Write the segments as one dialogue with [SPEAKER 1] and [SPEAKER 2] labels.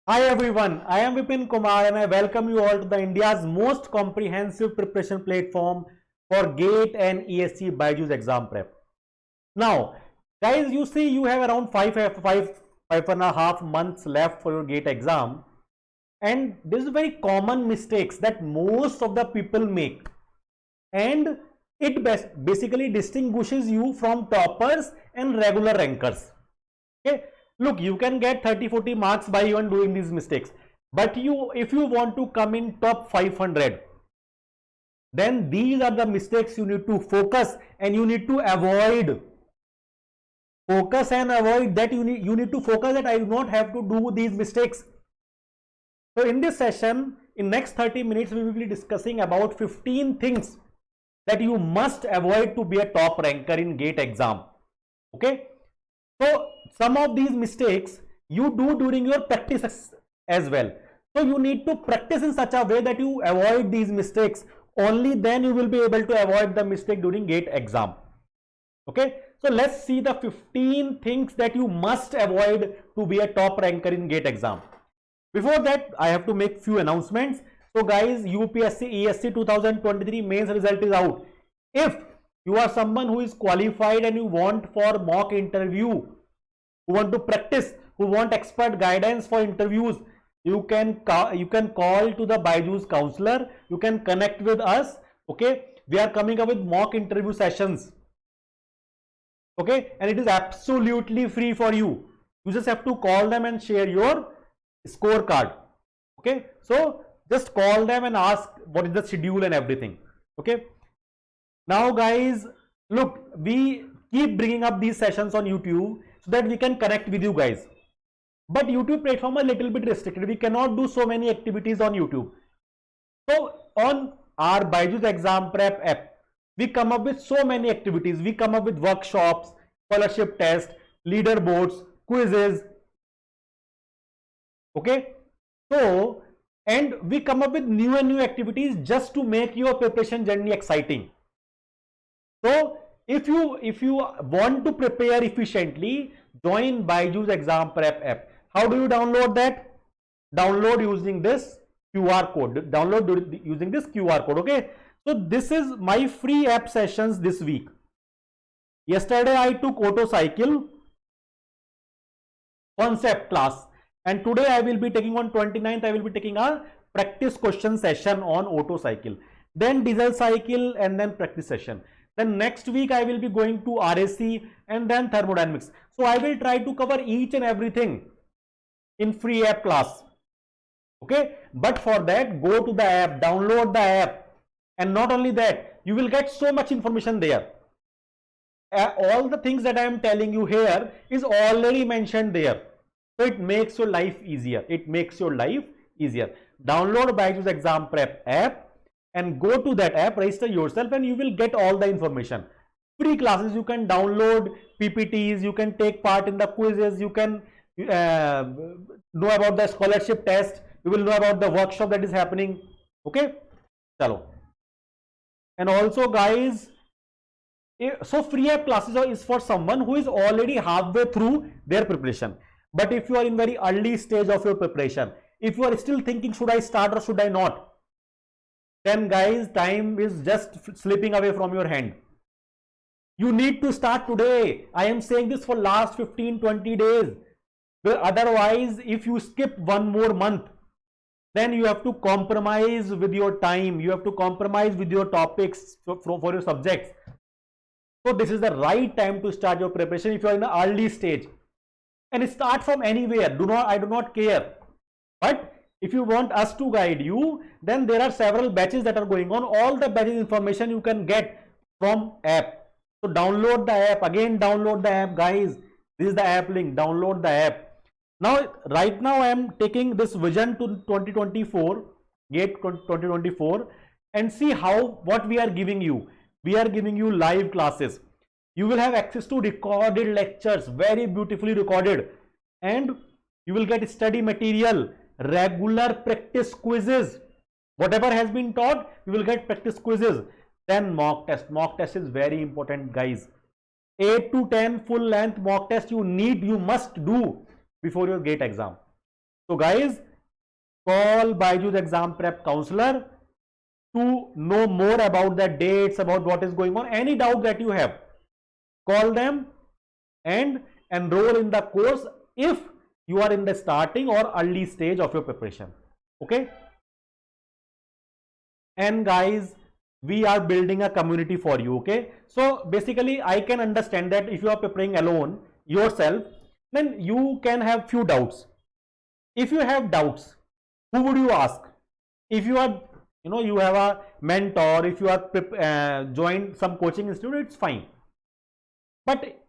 [SPEAKER 1] Hi everyone, I am Vipin Kumar and I welcome you all to the India's most comprehensive preparation platform for GATE and ESE BYJU'S exam prep. Now, guys, you see you have around five and a half months left for your GATE exam, and this is very common mistakes that most of the people make, and it basically distinguishes you from toppers and regular rankers. Okay, look, you can get 30-40 marks by even doing these mistakes, but if you want to come in top 500, then these are the mistakes you need to focus and you need to avoid. Focus and avoid that. You need to focus that I do not have to do these mistakes. So in this session, in next 30 minutes, we will be discussing about 15 things that you must avoid to be a top ranker in GATE exam. Okay, so some of these mistakes you do during your practice as well. So you need to practice in such a way that you avoid these mistakes. Only then you will be able to avoid the mistake during GATE exam. Okay, so let's see the 15 things that you must avoid to be a top ranker in GATE exam. Before that, I have to make few announcements. So guys, UPSC ESE 2023 mains result is out. If you are someone who is qualified and you want for mock interview, who want to practice, who want expert guidance for interviews, you can call to the BYJU'S counselor. You can connect with us. Okay, we are coming up with mock interview sessions. Okay, and it is absolutely free for you. You just have to call them and share your scorecard. Okay, so just call them and ask what is the schedule and everything. Okay, now guys, look, we keep bringing up these sessions on YouTube so that we can connect with you guys, but YouTube platform is a little bit restricted. We cannot do so many activities on YouTube. So on our BYJU'S exam prep app, we come up with so many activities. We come up with workshops, scholarship tests, leaderboards, quizzes. Okay, so and we come up with new and new activities just to make your preparation journey exciting. So if you want to prepare efficiently, join BYJU'S exam prep app. How do you download that? Download using this QR code. Download using this QR code. Okay, so this is my free app sessions this week. Yesterday I took auto cycle concept class, and today I will be taking on 29th, I will be taking a practice question session on auto cycle, then diesel cycle, and then practice session. Then next week I will be going to RAC and then thermodynamics. So I will try to cover each and everything in free app class. Okay, but for that, go to the app, download the app, and not only that, you will get so much information there. All the things that I am telling you here is already mentioned there. So it makes your life easier. It makes your life easier. Download BYJU'S exam prep app and go to that app, register yourself, and you will get all the information. Free classes, you can download PPTs, you can take part in the quizzes, you can know about the scholarship test, you will know about the workshop that is happening. Okay, chalo. And also guys, so free app classes is for someone who is already halfway through their preparation. But if you are in very early stage of your preparation, if you are still thinking should I start or should I not, then guys, time is just slipping away from your hand. You need to start today. I am saying this for last 15-20 days. Otherwise, if you skip one more month, then you have to compromise with your time. You have to compromise with your topics for your subjects. So this is the right time to start your preparation if you are in the early stage. And start from anywhere. I do not care. But if you want us to guide you, then there are several batches that are going on. All the batches information you can get from app. So download the app. Again, download the app, guys. This is the app link. Download the app. Now, right now I am taking this vision to 2024, GATE 2024, and see what we are giving you. We are giving you live classes. You will have access to recorded lectures, very beautifully recorded, and you will get study material, regular practice quizzes. Whatever has been taught, you will get practice quizzes. Then mock test. Mock test is very important, guys. 8 to 10 full length mock test you must do before your GATE exam. So guys, call BYJU'S exam prep counselor to know more about the dates, about what is going on, any doubt that you have. Call them and enroll in the course if you are in the starting or early stage of your preparation. Okay. And guys, we are building a community for you. Okay. So basically, I can understand that if you are preparing alone yourself, then you can have few doubts. If you have doubts, who would you ask? If you are, you have a mentor, if you are joined some coaching institute, it's fine. But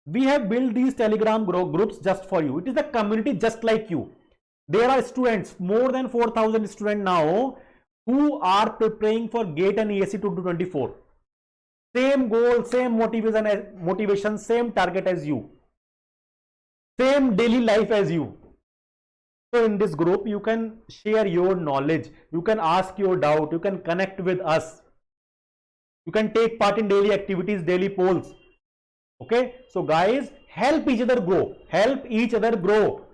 [SPEAKER 1] we have built these Telegram groups just for you. It is a community just like you. There are students, more than 4,000 students now, who are preparing for GATE and ESE 2024. Same goal, same motivation, same target as you. Same daily life as you. So in this group, you can share your knowledge, you can ask your doubt, you can connect with us, you can take part in daily activities, daily polls. Okay, so guys, help each other grow, help each other grow,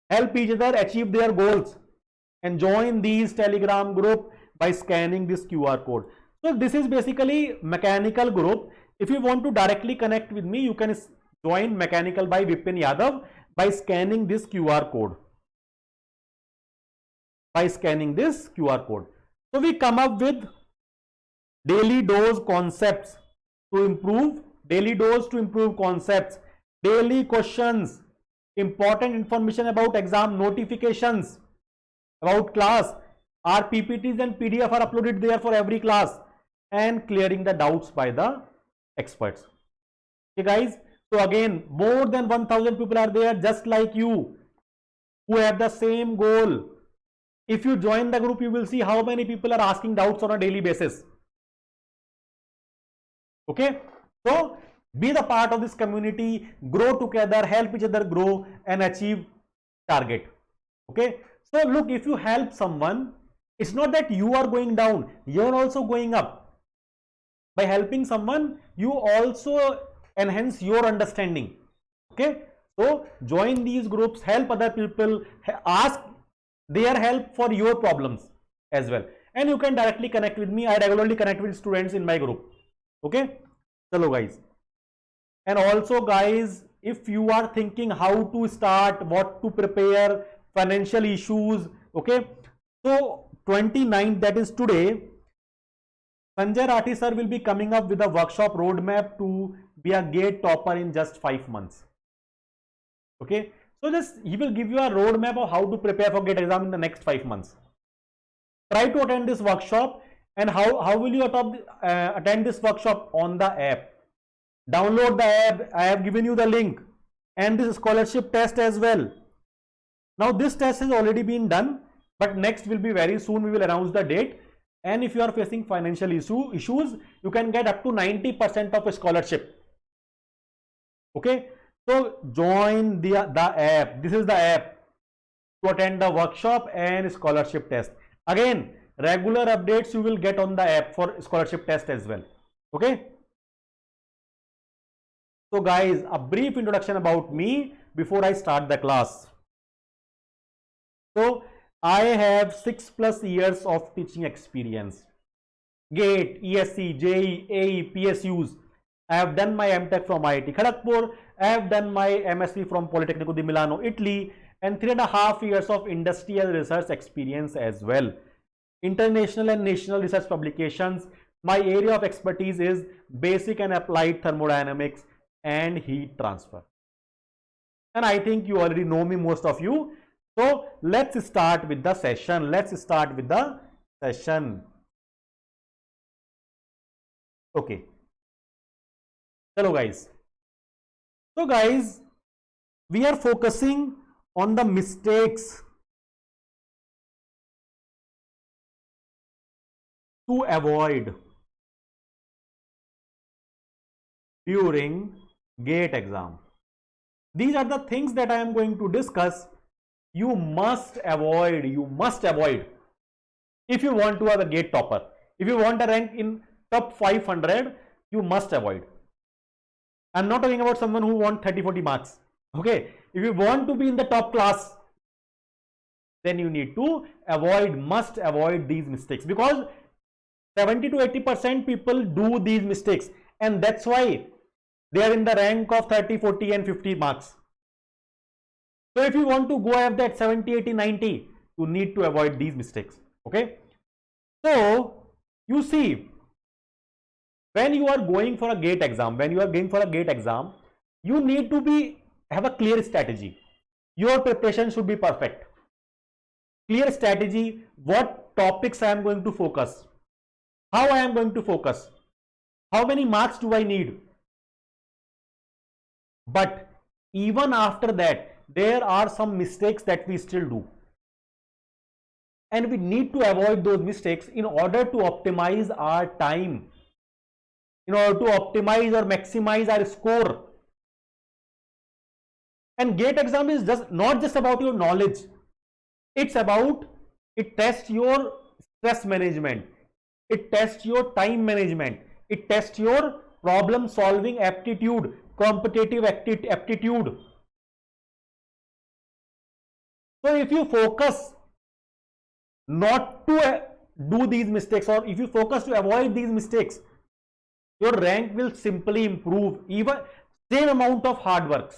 [SPEAKER 1] help each other achieve their goals, and join these Telegram group by scanning this QR code. So this is basically mechanical group. If you want to directly connect with me, you can join mechanical by Vipin Yadav by scanning this QR code. By scanning this QR code. So we come up with daily dose concepts to improve, daily dose to improve concepts, daily questions, important information about exam notifications, about class. Our PPTs and PDF are uploaded there for every class, and clearing the doubts by the experts. Okay guys, so again, more than 1,000 people are there just like you who have the same goal. If you join the group, you will see how many people are asking doubts on a daily basis. Okay, so be the part of this community, grow together, help each other grow and achieve target. Okay, so look, if you help someone, it's not that you are going down, you're also going up. By helping someone, you also enhance your understanding. Okay, so join these groups, help other people, ask their help for your problems as well, and you can directly connect with me. I regularly connect with students in my group. Okay, hello guys. And also guys, if you are thinking how to start, what to prepare, financial issues, okay, so 29th, that is today, Sanjay Rathi sir will be coming up with a workshop roadmap to be a GATE topper in just 5 months. Okay, so he will give you a roadmap of how to prepare for GATE exam in the next 5 months. Try to attend this workshop. And how will you attend this workshop? On the app. Download the app. I have given you the link, and this scholarship test as well. Now this test has already been done, but next will be very soon. We will announce the date. And if you are facing financial issues, you can get up to 90% of a scholarship. Okay, so join the app. This is the app to attend the workshop and scholarship test. Again, regular updates you will get on the app for scholarship test as well. Okay, so guys, a brief introduction about me before I start the class. So I have 6+ years of teaching experience. GATE, ESE, JEE, AE, PSUs. I have done my MTech from IIT Kharagpur. I have done my MSc from Politecnico di Milano, Italy, and 3.5 years of industrial research experience as well. International and national research publications. My area of expertise is basic and applied thermodynamics and heat transfer. And I think you already know me, most of you. So let's start with the session. Okay. Hello guys. So guys, we are focusing on the mistakes to avoid during GATE exam. These are the things that I am going to discuss. You must avoid if you want to have a GATE topper. If you want a rank in top 500, you must avoid. I'm not talking about someone who wants 30-40 marks. Okay, if you want to be in the top class, then you need to must avoid these mistakes, because 70 to 80% people do these mistakes, and that's why they are in the rank of 30, 40 and 50 marks. So if you want to go have that 70, 80, 90, you need to avoid these mistakes. Okay. So you see, when you are going for a GATE exam, you need to have a clear strategy. Your preparation should be perfect. Clear strategy, what topics I am going to focus, how I am going to focus, how many marks do I need. But even after that, there are some mistakes that we still do, and we need to avoid those mistakes in order to optimize our time, in order to optimize or maximize our score. And GATE exam is not just about your knowledge, it tests your stress management, it tests your time management, it tests your problem solving aptitude, competitive aptitude. So if you focus not to do these mistakes, or if you focus to avoid these mistakes, your rank will simply improve. Even same amount of hard work,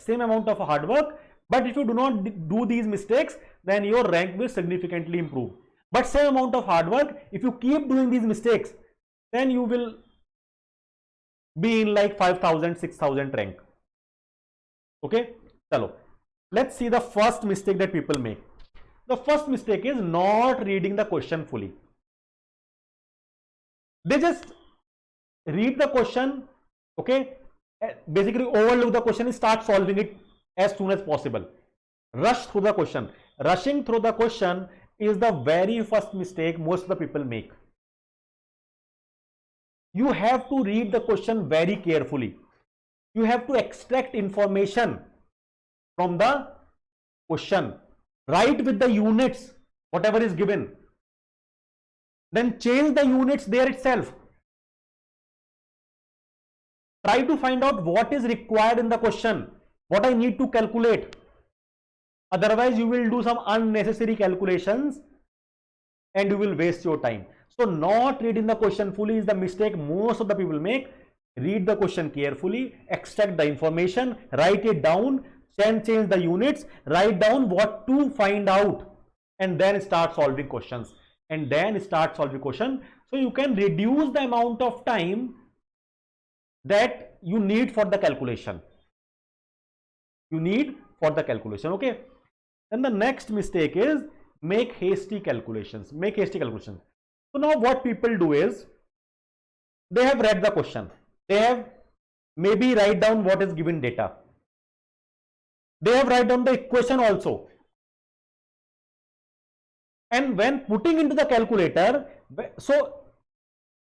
[SPEAKER 1] but if you do not do these mistakes, then your rank will significantly improve. But same amount of hard work, if you keep doing these mistakes, then you will be in like 5,000, 6,000 rank. Okay, chalo, let's see the first mistake that people make. The first mistake is not reading the question fully. They just read the question, okay, basically overlook the question and start solving it as soon as possible. Rush through the question. Rushing through the question is the very first mistake most of the people make. You have to read the question very carefully. You have to extract information from the question. Write with the units, whatever is given. Then change the units there itself. Try to find out what is required in the question, what I need to calculate. Otherwise, you will do some unnecessary calculations and you will waste your time. So, not reading the question fully is the mistake most of the people make. Read the question carefully, extract the information, write it down, then change the units, write down what to find out, and then start solving questions. So you can reduce the amount of time that you need for the calculation. Okay. Then the next mistake is make hasty calculations. So now what people do is, they have read the question. They have maybe write down what is given data. They have write down the equation also. And when putting into the calculator, so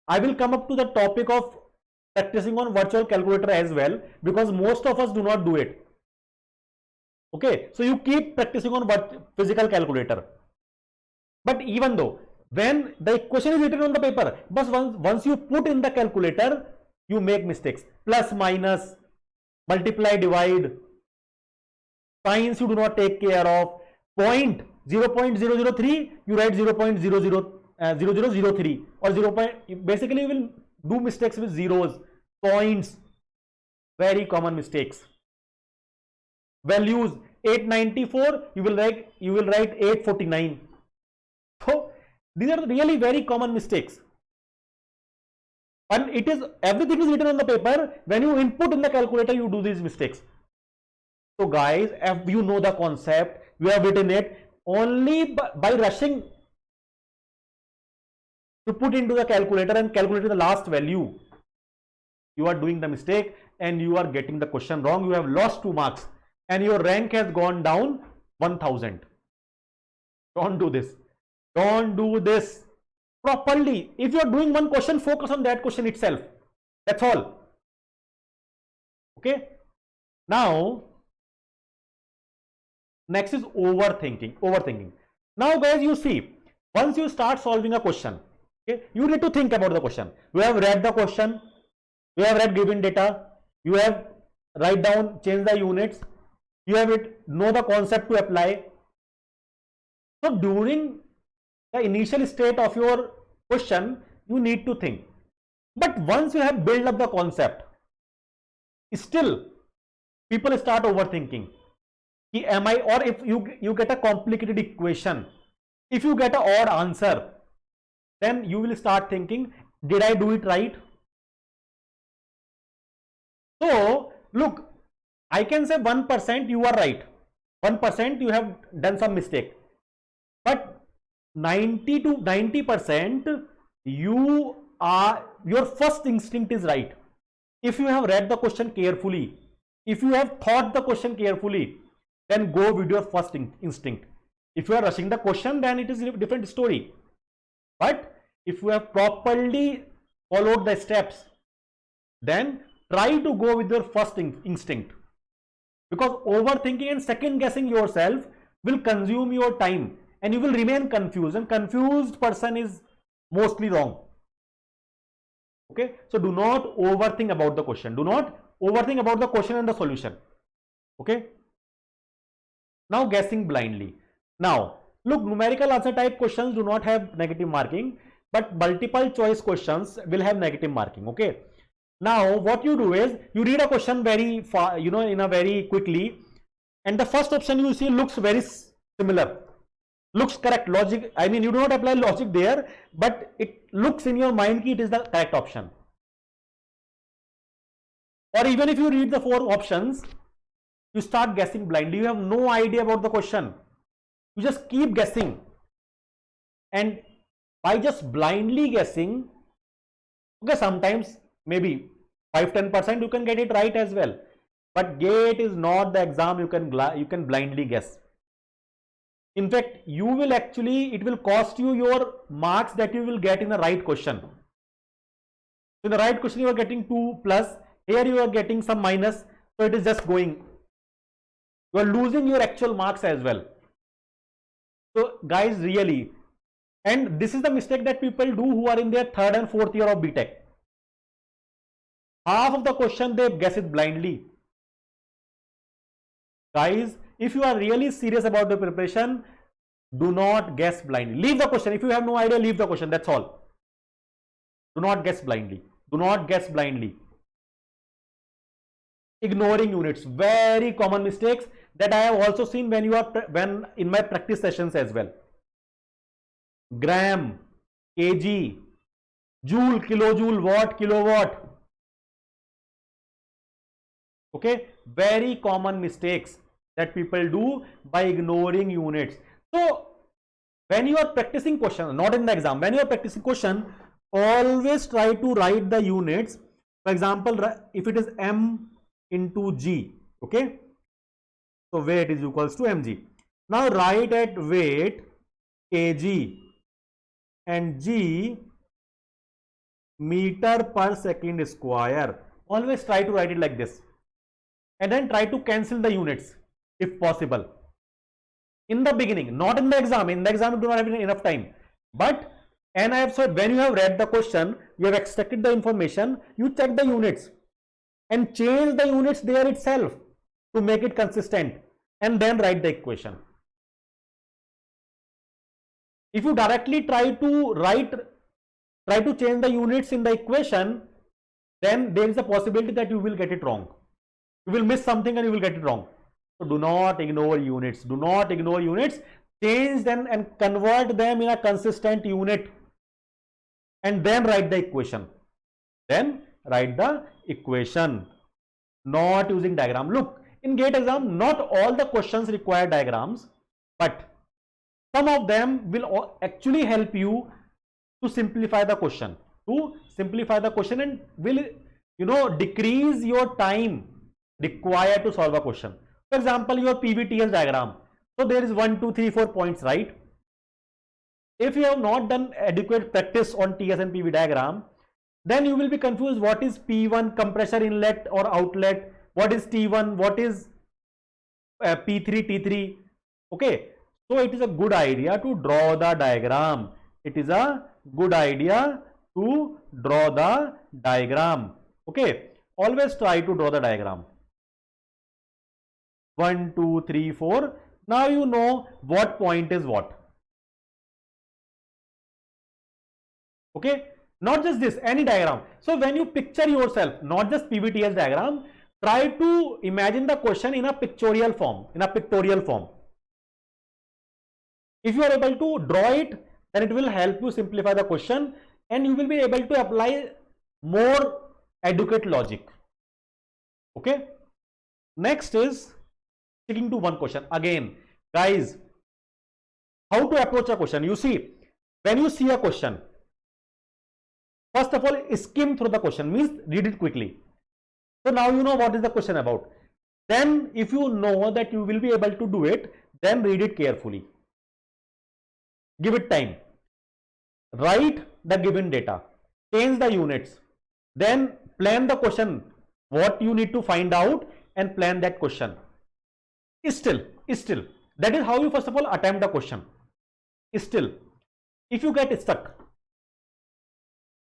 [SPEAKER 1] I will come up to the topic of practicing on virtual calculator as well, because most of us do not do it. Okay, so you keep practicing on physical calculator. But even though when the equation is written on the paper, but once you put in the calculator, you make mistakes. Plus, minus, multiply, divide, signs you do not take care of. Point 0.003, you write 0.0003 or 0. Basically, you will do mistakes with zeros, points, very common mistakes. Values 894, you will write 849. So these are really very common mistakes. And everything is written on the paper. When you input in the calculator, you do these mistakes. So guys, if you know the concept, you have written it, only by rushing to put into the calculator and calculate the last value, you are doing the mistake and you are getting the question wrong. You have lost 2 marks and your rank has gone down 1000. Don't do this. Don't do this properly. If you are doing one question, focus on that question itself. That's all. Okay. Now, next is overthinking. Now guys, you see, once you start solving a question, okay, you need to think about the question. You have read the question, you have read given data, you have write down, change the units, you have know the concept to apply. So during the initial state of your question, you need to think. But once you have built up the concept, still people start overthinking. Am I, or if you get a complicated equation, if you get an odd answer, then you will start thinking, did I do it right? So look, I can say 1% you are right, 1% you have done some mistake, but 90 to 90% you are, your first instinct is right. If you have read the question carefully, if you have thought the question carefully, then go with your first instinct. If you are rushing the question, then it is a different story. But if you have properly followed the steps, then try to go with your first instinct, because overthinking and second guessing yourself will consume your time and you will remain confused, and confused person is mostly wrong. Okay, so do not overthink about the question. Do not overthink about the question and the solution. Okay, now guessing blindly. Now look, numerical answer type questions do not have negative marking, but multiple choice questions will have negative marking. Okay, now what you do is you read a question very far, in a very quickly, and the first option you see looks very similar, looks correct, logic, I mean you do not apply logic there, but it looks in your mind that it is the correct option. Or even if you read the 4 options, you start guessing blindly. You have no idea about the question, you just keep guessing, and by just blindly guessing, okay, sometimes maybe 5-10% you can get it right as well, but GATE is not the exam you can blindly guess. In fact, you will actually, it will cost you your marks that you will get in the right question. In the right question you are getting 2 plus, here you are getting some minus, so it is just going, you are losing your actual marks as well. So guys, really, and this is the mistake that people do who are in their 3rd and 4th year of BTech. Half of the question they guess it blindly. Guys, if you are really serious about the preparation, do not guess blindly. Leave the question. If you have no idea, leave the question. That's all. Do not guess blindly. Do not guess blindly. Ignoring units. Very common mistakes that I have also seen when in my practice sessions as well. Gram, kg, joule, kilojoule, watt, kilowatt. Okay, very common mistakes that people do by ignoring units. So when you are practicing question, not in the exam, when you are practicing question, always try to write the units. For example, if it is m into g, okay, so weight is equals to mg. Now write at weight kg and g meter per second square. Always try to write it like this, and then try to cancel the units if possible in the beginning, not in the exam. In the exam you do not have enough time, but, and I have said, when you have read the question, you have extracted the information, you check the units and change the units there itself to make it consistent, and then write the equation. If you directly try to change the units in the equation, then there is a possibility that you will get it wrong. You will miss something and you will get it wrong. So do not ignore units. Do not ignore units. Change them and convert them in a consistent unit, and then write the equation. Then write the equation, not using diagram. Look, in GATE exam, not all the questions require diagrams, but some of them will actually help you to simplify the question. And will, decrease your time required to solve a question. For example, your PVTS diagram. So there is 1, 2, 3, 4 points, right? If you have not done adequate practice on TS and PV diagram, then you will be confused. What is P1, compressor inlet or outlet? What is T1? What is P3, T3? Okay. So it is a good idea to draw the diagram. It is a good idea to draw the diagram. Okay. Always try to draw the diagram. 1, 2, 3, 4. Now you know what point is what. Okay, not just this, any diagram. So when you picture yourself, not just PVTS diagram, try to imagine the question in a pictorial form, If you are able to draw it, then it will help you simplify the question and you will be able to apply more adequate logic. Okay. Next is sticking to one question. Again, guys, how to approach a question? You see, when you see a question, first of all, skim through the question, means read it quickly. So now you know what is the question about. Then if you know that you will be able to do it, then read it carefully. Give it time. Write the given data. Change the units. Then plan the question, what you need to find out, and plan that question. Still, that is how you first of all attempt the question. Still, if you get stuck,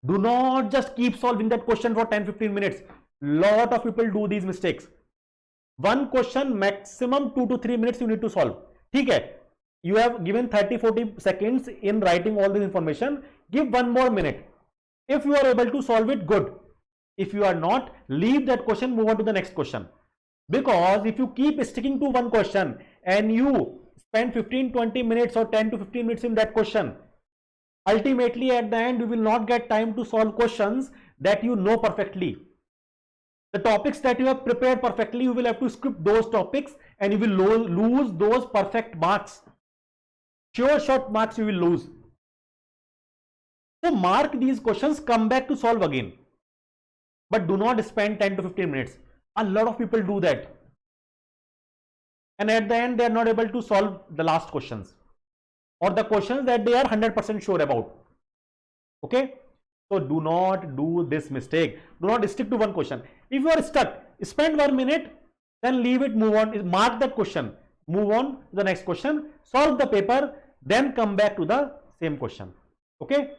[SPEAKER 1] do not just keep solving that question for 10-15 minutes. Lot of people do these mistakes. One question maximum 2 to 3 minutes you need to solve. Okay, you have given 30-40 seconds in writing all this information. Give 1 more minute. If you are able to solve it, good. If you are not, leave that question, move on to the next question. Because if you keep sticking to one question and you spend 15-20 minutes or 10 to 15 minutes in that question, ultimately at the end you will not get time to solve questions that you know perfectly. The topics that you have prepared perfectly, you will have to skip those topics and you will lose those perfect marks. Sure short marks you will lose. So mark these questions, come back to solve again. But do not spend 10 to 15 minutes. A lot of people do that. And at the end, they are not able to solve the last questions or the questions that they are 100% sure about. Okay. So do not do this mistake. Do not stick to one question. If you are stuck, spend 1 minute, then leave it, move on, mark that question, move on to the next question, solve the paper, then come back to the same question. Okay.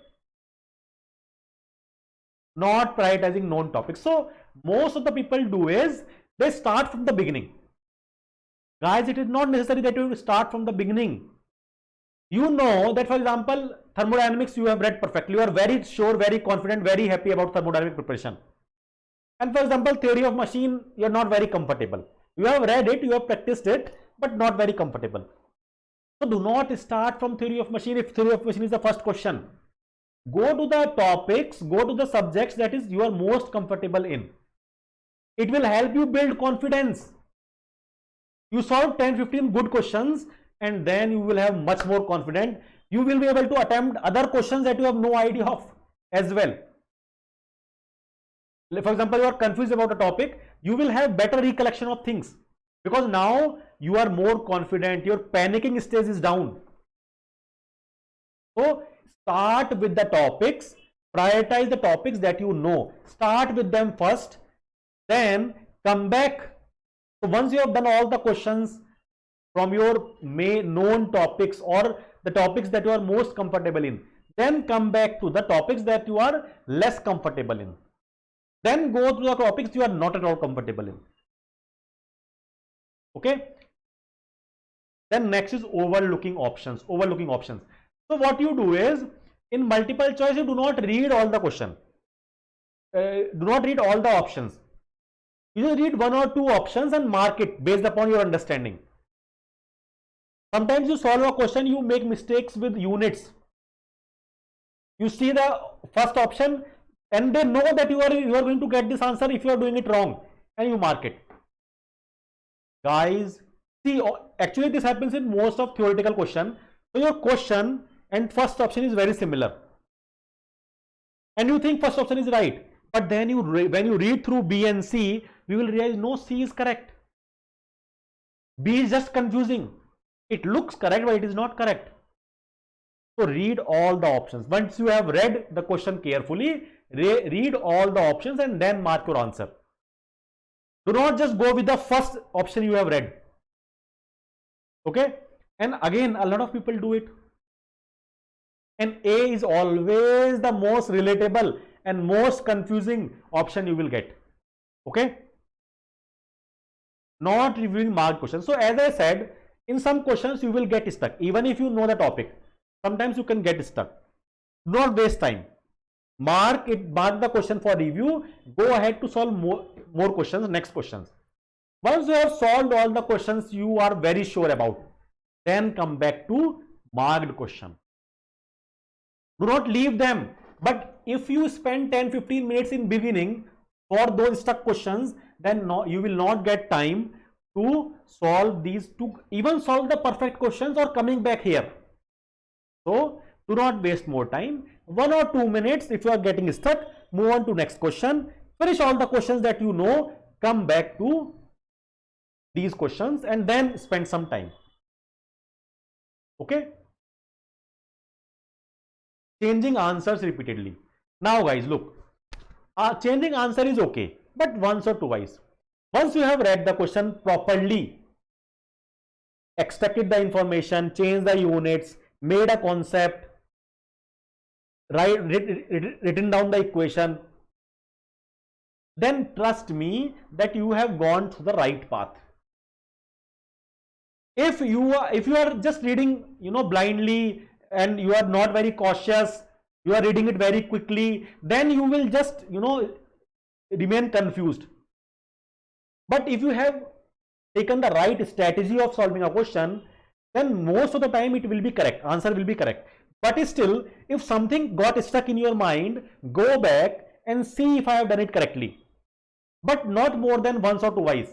[SPEAKER 1] Not prioritizing known topics. So most of the people do is they start from the beginning. Guys, it is not necessary that you start from the beginning. You know that, for example, thermodynamics you have read perfectly. You are very sure, very confident, very happy about thermodynamic preparation. And for example, theory of machine, you are not very comfortable. You have read it, you have practiced it, but not very comfortable. So do not start from theory of machine if theory of machine is the first question. Go to the topics, go to the subjects that is you are most comfortable in. It will help you build confidence. You solve 10-15 good questions and then you will have much more confidence. You will be able to attempt other questions that you have no idea of as well. For example, you are confused about a topic, you will have better recollection of things because now you are more confident, your panicking stage is down. So start with the topics, prioritize the topics that you know, start with them first, then come back. So once you have done all the questions from your known topics or the topics that you are most comfortable in, then come back to the topics that you are less comfortable in. Then go to the topics you are not at all comfortable in. Okay. Then next is overlooking options. So what you do is, in multiple choice, you do not read all the question. Do not read all the options. You just read 1 or 2 options and mark it based upon your understanding. Sometimes you solve a question, you make mistakes with units. You see the first option and they know that you are going to get this answer if you are doing it wrong, and you mark it. Guys, see, actually this happens in most of theoretical question. So your question and first option is very similar and you think first option is right, but then when you read through B and C, you will realize no, C is correct. B is just confusing. It looks correct, but it is not correct. So read all the options. Once you have read the question carefully, read all the options and then mark your answer. Do not just go with the first option you have read. Okay. And again, a lot of people do it. And A is always the most relatable and most confusing option you will get. Okay. Not reviewing marked questions. So as I said, in some questions you will get stuck. Even if you know the topic, sometimes you can get stuck. Do not waste time. mark the question for review, go ahead to solve more questions, next questions. Once you have solved all the questions you are very sure about, then come back to marked question. Do not leave them. But if you spend 10-15 minutes in beginning for those stuck questions, then you will not get time to solve these, to even solve the perfect questions or coming back here. So do not waste more time. 1 or 2 minutes, if you are getting stuck, move on to next question, finish all the questions that you know, come back to these questions and then spend some time. Okay? Changing answers repeatedly. Now guys, look, changing answer is okay, but once or twice. Once you have read the question properly, extracted the information, changed the units, made a concept, written down the equation, then trust me that you have gone through the right path. If you are just reading, blindly, and you are not very cautious, you are reading it very quickly, then you will just, remain confused. But if you have taken the right strategy of solving a question, then most of the time it will be correct, answer will be correct. But still, if something got stuck in your mind, go back and see if I have done it correctly. But not more than once or twice.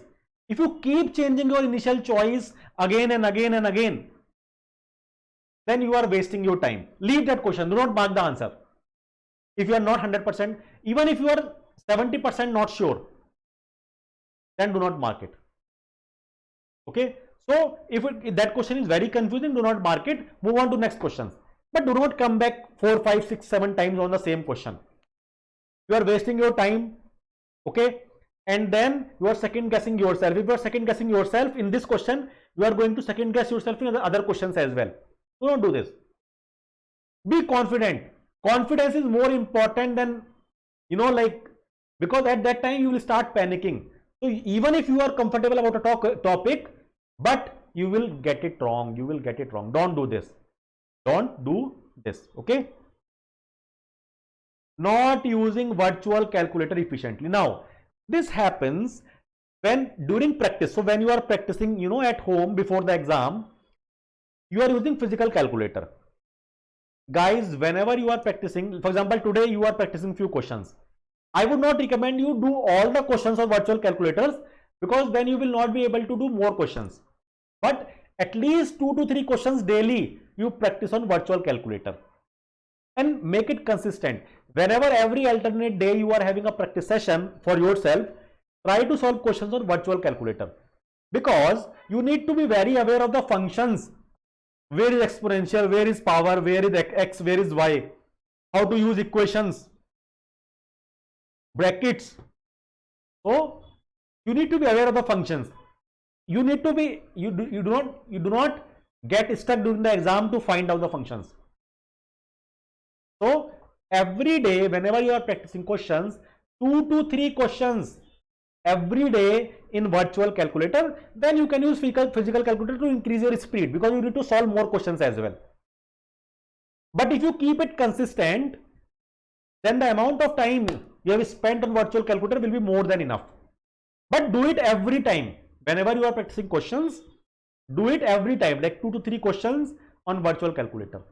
[SPEAKER 1] If you keep changing your initial choice again and again and again, then you are wasting your time. Leave that question. Do not mark the answer. If you are not 100%, even if you are 70% not sure, then do not mark it. Okay. So if that question is very confusing, do not mark it. Move on to next questions. But do not come back 4, 5, 6, 7 times on the same question. You are wasting your time. Okay. And then you are second guessing yourself. If you are second guessing yourself in this question, you are going to second guess yourself in other questions as well. Do not do this. Be confident. Confidence is more important than, because at that time you will start panicking. So even if you are comfortable about a topic, but you will get it wrong. You will get it wrong. Don't do this. Don't do this. Okay. Not using virtual calculator efficiently. Now, this happens when during practice. So when you are practicing, at home before the exam, you are using physical calculator. Guys, whenever you are practicing, for example, today you are practicing few questions. I would not recommend you do all the questions on virtual calculators, because then you will not be able to do more questions. But at least 2 to 3 questions daily you practice on virtual calculator and make it consistent. Whenever every alternate day you are having a practice session for yourself, try to solve questions on virtual calculator, because you need to be very aware of the functions. Where is exponential, where is power, where is x, where is y, how to use equations, brackets. So you need to be aware of the functions. You need to be, you do not get stuck during the exam to find out the functions. So every day, whenever you are practicing questions, 2 to 3 questions every day in virtual calculator, then you can use physical calculator to increase your speed, because you need to solve more questions as well. But if you keep it consistent, then the amount of time you have spent on virtual calculator will be more than enough. But do it every time. Whenever you are practicing questions, do it every time, like 2 to 3 questions on virtual calculator.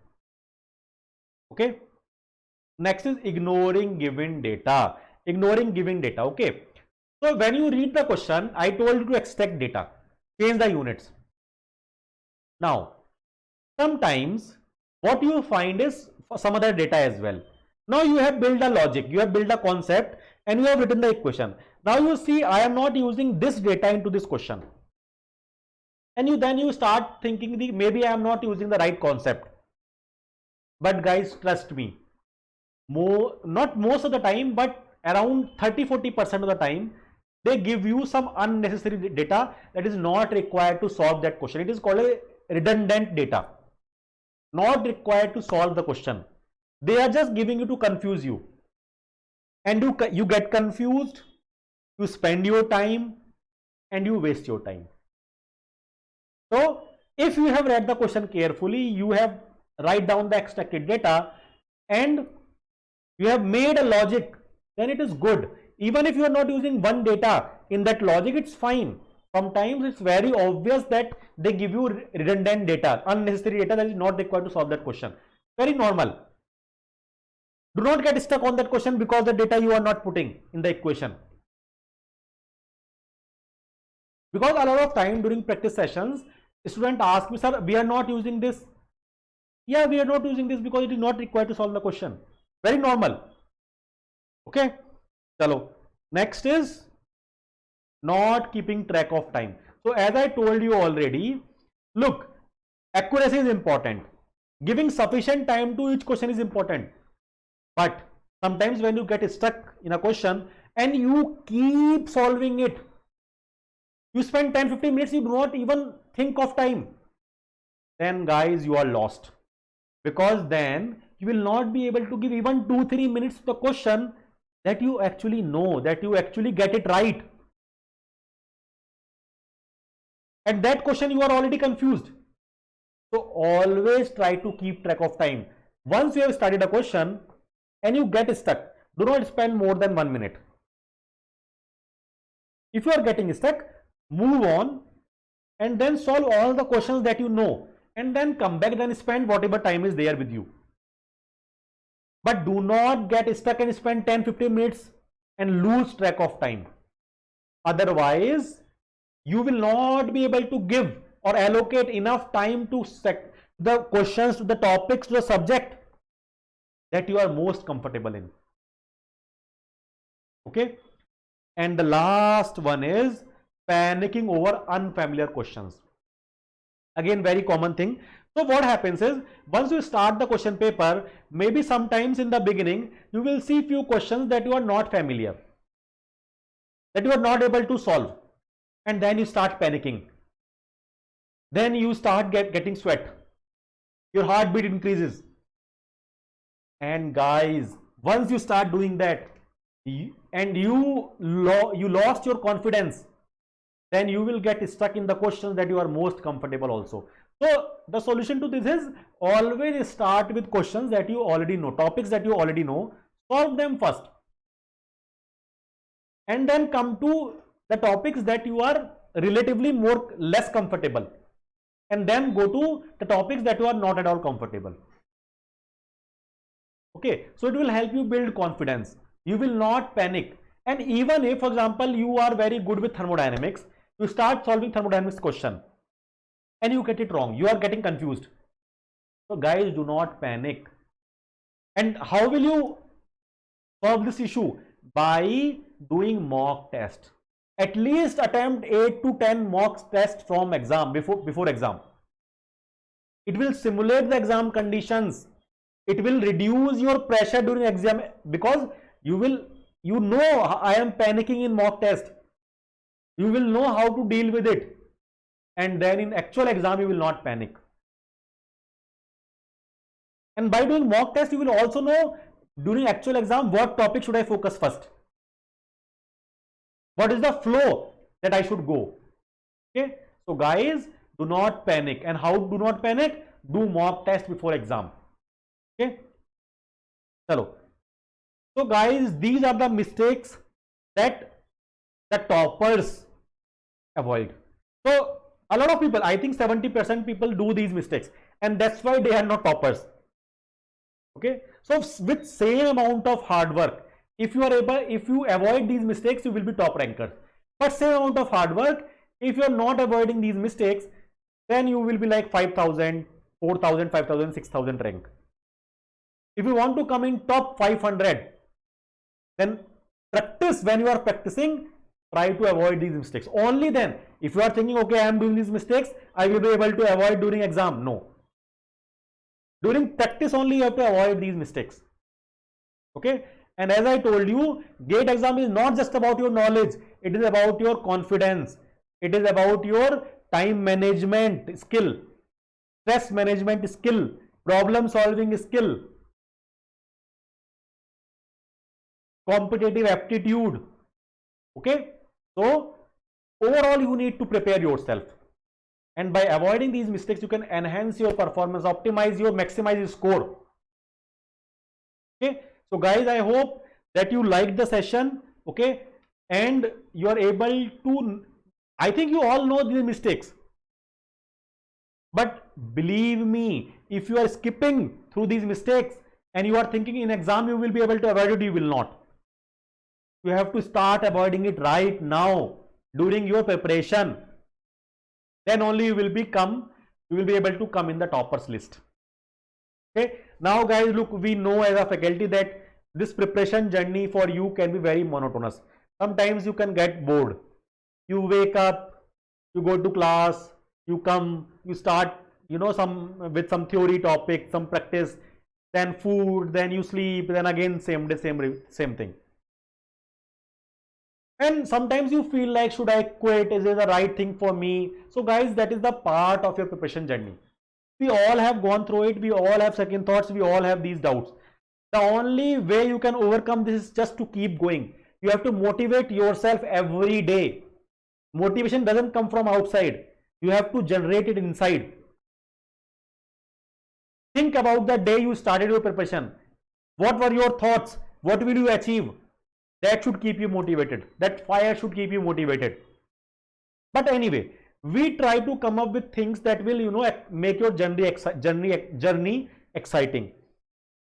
[SPEAKER 1] Okay. Next is ignoring given data. Ignoring given data. Okay. So when you read the question, I told you to extract data, change the units. Now, sometimes what you find is some other data as well. Now you have built a logic, you have built a concept, and you have written the equation. Now you see, I am not using this data into this question. And then you start thinking, maybe I am not using the right concept. But guys, trust me, not most of the time, but around 30-40% of the time, they give you some unnecessary data that is not required to solve that question. It is called a redundant data, not required to solve the question. They are just giving you to confuse you, and you get confused, you spend your time, and you waste your time. So if you have read the question carefully, you have write down the extracted data and you have made a logic, then it is good. Even if you are not using one data in that logic, it's fine. Sometimes it's very obvious that they give you redundant data, unnecessary data that is not required to solve that question. Very normal. Do not get stuck on that question because the data you are not putting in the equation. Because a lot of time during practice sessions, student ask me, sir, we are not using this. Yeah, we are not using this because it is not required to solve the question. Very normal. Okay. Chalo. Next is not keeping track of time. So as I told you already, look, accuracy is important. Giving sufficient time to each question is important. But sometimes when you get stuck in a question and you keep solving it, you spend 10-15 minutes, you do not even think of time, then guys, you are lost. Because then you will not be able to give even 2-3 minutes to the question that you actually know, that you actually get it right. At that question you are already confused. So always try to keep track of time. Once you have studied a question and you get stuck, do not spend more than 1 minute. If you are getting stuck, move on and then solve all the questions that you know, and then come back, then spend whatever time is there with you. But do not get stuck and spend 10-15 minutes and lose track of time. Otherwise, you will not be able to give or allocate enough time to set the questions, to the topics, to the subject that you are most comfortable in. Okay. And the last one is panicking over unfamiliar questions. Again, very common thing. So what happens is, once you start the question paper, maybe sometimes in the beginning, you will see few questions that you are not familiar, that you are not able to solve. And then you start panicking. Then you start getting sweat. Your heartbeat increases. And guys, once you start doing that, and you lost your confidence, then you will get stuck in the questions that you are most comfortable also. So the solution to this is always start with questions that you already know, topics that you already know, solve them first. And then come to the topics that you are relatively less comfortable. And then go to the topics that you are not at all comfortable. Okay, so it will help you build confidence. You will not panic. And even if, for example, you are very good with thermodynamics, you start solving thermodynamics question and you get it wrong, you are getting confused. So guys, do not panic. And how will you solve this issue? By doing mock test. At least attempt 8 to 10 mock tests from exam, before exam. It will simulate the exam conditions. It will reduce your pressure during exam, because you know I am panicking in mock test. You will know how to deal with it, and then in actual exam you will not panic. And by doing mock test, you will also know during actual exam what topic should I focus first, what is the flow that I should go. Okay, so guys, do not panic. And how do not panic? Do mock test before exam. Okay, chalo. So guys, these are the mistakes that the toppers avoid. So a lot of people, I think 70% people do these mistakes, and that's why they are not toppers. Okay, so with same amount of hard work, if you avoid these mistakes, you will be top ranker. But same amount of hard work, if you are not avoiding these mistakes, then you will be like 5,000, 4,000, 5,000, 6,000 rank. If you want to come in top 500, then practice. When you are practicing, try to avoid these mistakes. Only then, if you are thinking, okay, I am doing these mistakes, I will be able to avoid during exam. No. During practice only you have to avoid these mistakes. Okay. And as I told you, GATE exam is not just about your knowledge. It is about your confidence. It is about your time management skill, stress management skill, problem solving skill, competitive aptitude. Okay, so overall you need to prepare yourself, and by avoiding these mistakes you can enhance your performance, optimize your maximize your score. Okay, So guys, I hope that you liked the session, okay, and you are able to, I think you all know these mistakes, but believe me, if you are skipping through these mistakes and you are thinking in exam you will be able to avoid it, you will not. You have to start avoiding it right now during your preparation. Then only you will be able to come in the toppers list. Okay. Now guys, look, we know as a faculty that this preparation journey for you can be very monotonous. Sometimes you can get bored. You wake up, you go to class, you come, you start, you know, with some theory topic, some practice, then food, then you sleep, then again same thing. And sometimes you feel like, should I quit? Is it the right thing for me? So guys, that is the part of your preparation journey. We all have gone through it. We all have second thoughts. We all have these doubts. The only way you can overcome this is just to keep going. You have to motivate yourself every day. Motivation doesn't come from outside. You have to generate it inside. Think about the day you started your preparation. What were your thoughts? What will you achieve? That should keep you motivated. That fire should keep you motivated. But anyway, we try to come up with things that will, you know, make your journey exciting.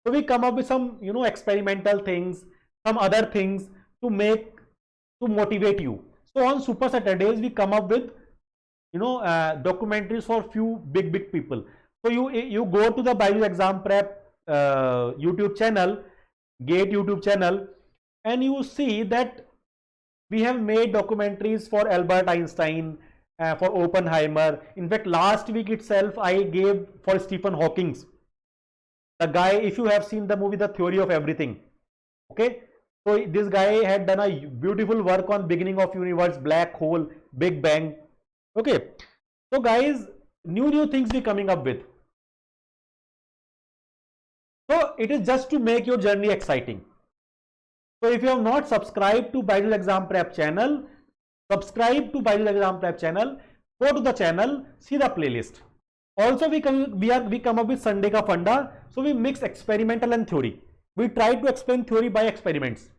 [SPEAKER 1] So we come up with some, you know, experimental things, some other things to motivate you. So on Super Saturdays, we come up with, you know, documentaries for few big people. So you go to the BYJU'S Exam Prep YouTube channel, GATE YouTube channel, and you see that we have made documentaries for Albert Einstein, for Oppenheimer. In fact, last week itself, I gave for Stephen Hawking. The guy, if you have seen the movie The Theory of Everything, okay, so this guy had done a beautiful work on beginning of universe, black hole, Big Bang. Okay, so guys, new things we coming up with. So it is just to make your journey exciting. So if you have not subscribed to BYJU'S Exam Prep channel, subscribe to BYJU'S Exam Prep channel, go to the channel, see the playlist. Also we come up with Sunday ka Funda. So we mix experimental and theory. We try to explain theory by experiments.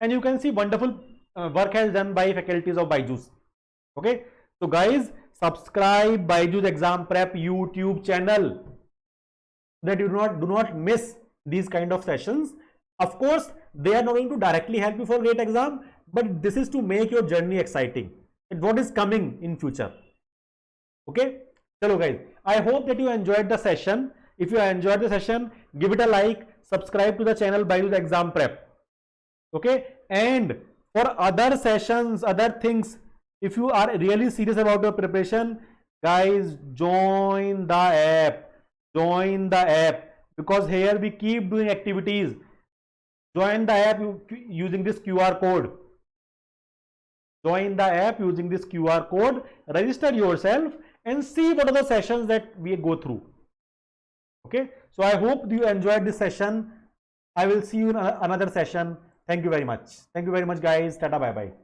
[SPEAKER 1] And you can see wonderful work has done by faculties of BYJU'S. Okay. So guys, subscribe BYJU'S Exam Prep YouTube channel, that you do not miss these kind of sessions. Of course, they are not going to directly help you for GATE exam, but this is to make your journey exciting. And what is coming in future. Okay. Hello guys, I hope that you enjoyed the session. If you enjoyed the session, give it a like, subscribe to the channel BYJU'S Exam Prep. Okay. And for other sessions, other things, if you are really serious about your preparation, guys, join the app. Join the app, because here we keep doing activities. Join the app using this QR code. Join the app using this QR code. Register yourself and see what are the sessions that we go through. Okay. So I hope you enjoyed this session. I will see you in another session. Thank you very much. Thank you very much, guys. Tata, bye bye.